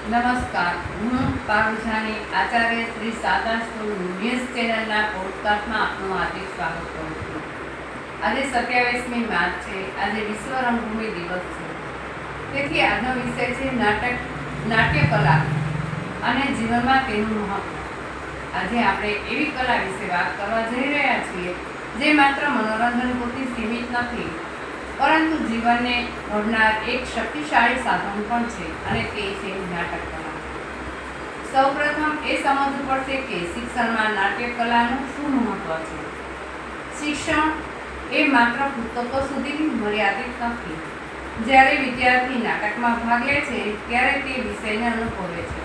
નમસ્કાર, હું પારુજાની આચાર્ય શ્રી સાદા સ્કૂલ ન્યૂઝ ચેનલના પોડકાસ્ટમાં આપનું હાર્દિક સ્વાગત કરું છું. આજે 27મી માર્ચ છે. આજે વિશ્વ રંગભૂમિ દિવસ છે. તેથી આજનો વિષય છે નાટ્યકલા અને જીવનમાં તેનું મહત્વ. આજે આપણે એવી કલા વિશે વાત કરવા જઈ રહ્યા છીએ જે માત્ર મનોરંજન પૂરતી સીમિત નથી, પરંતુ જીવનને ઘડનાર એક શક્તિશાળી સાધન પણ છે, અને તે છે નાટકકલા. સૌપ્રથમ એ સમજવું પડશે કે શિક્ષણમાં નાટ્યકલાનું શું મહત્વ છે. શિક્ષણ એ માત્ર પુસ્તકો સુધી મર્યાદિત નથી. જ્યારે વિદ્યાર્થી નાટકમાં ભાગ લે છે ત્યારે તે વિષયને અનુભવે છે,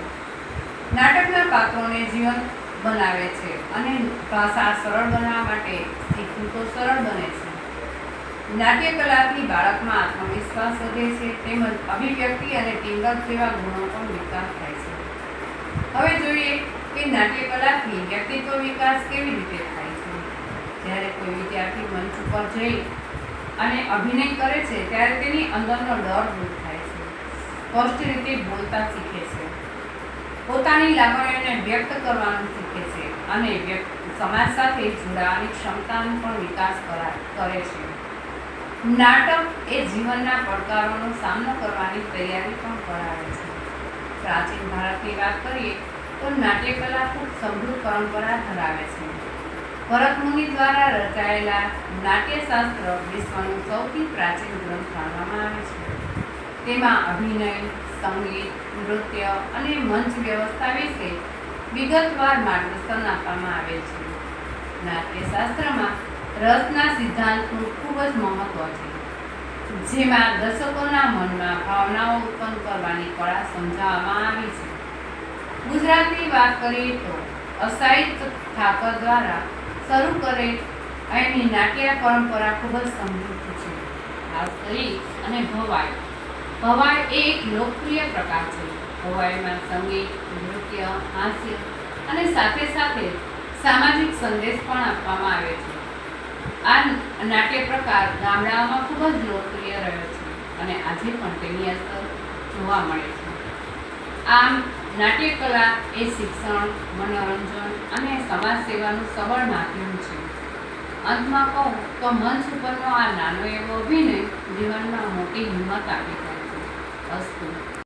નાટકના પાત્રોને જીવંત બનાવે છે અને ભાષા સરળ બનાવવા માટે શીખવું તો સરળ બને છે. નાટ્યકલાથી બાળકમાં આત્મવિશ્વાસ વધે છે, તેમજ અભિવ્યક્તિ અને ટીમવર્ક જેવા ગુણો પણ વિકાસ થાય છે. હવે જોઈએ કે નાટ્યકલાથી વ્યક્તિત્વ વિકાસ કેવી રીતે થાય છે. જ્યારે કોઈ વિદ્યાર્થી મંચ ઉપર જઈ અને અભિનય કરે છે ત્યારે તેની અંદરનો ડર દૂર થાય છે, સ્પષ્ટ રીતે બોલતા શીખે છે, પોતાની લાગણીઓને વ્યક્ત કરવાનું શીખે છે અને સમાજ સાથે જોડાવાની ક્ષમતાનો પણ વિકાસ કરે છે. નાટક એ જીવનના પડકારોનો સામનો કરવાની તૈયારી પણ કરાવે છે. પ્રાચીન ભારતની વાત કરીએ તો નાટ્યકલા ખૂબ સમૃદ્ધ પરંપરા ધરાવે છે. ભરત મુનિ દ્વારા રચાયેલા નાટ્યશાસ્ત્ર વિશ્વનું સૌથી પ્રાચીન ગ્રંથ માનવામાં આવે છે. તેમાં અભિનય, સંગીત, નૃત્ય અને મંચ વ્યવસ્થા વિશે વિગતવાર માર્ગદર્શન આપવામાં આવે છે. નાટ્યશાસ્ત્રમાં રસના સિદ્ધાંતનું ખૂબ જ મહત્વ છે, જેમાં દર્શકોના મનમાં ભાવનાઓ ઉત્પન્ન કરવાની કળા સમજાવવામાં આવી છે. ગુજરાતની વાત કરીએ તો અસાહિત્ય ઠાકર દ્વારા શરૂ કરેલ અહીંની નાટ્ય પરંપરા ખૂબ જ સમૃદ્ધ છે. ખાસ કરી અને ભવાઈ એ એક લોકપ્રિય પ્રકાર છે. ભવાઈમાં સંગીત, નૃત્ય, હાસ્ય અને સાથે સાથે સામાજિક સંદેશ પણ આપવામાં આવે છે. આ નાટ્ય પ્રકાર ગામડાઓમાં ખૂબ જ લોકપ્રિય રહ્યો છે અને આજે પણ તેની અસર જોવા મળે છે. આમ નાટ્યકલા એ શિક્ષણ, મનોરંજન અને સમાજ સેવાનું સબળ માધ્યમ છે. અંતમાં કહું તો મંચ ઉપરનો આ નાનો એવો અભિનય જીવનમાં મોટી હિંમત આપી જાય છે. અસ્તુ.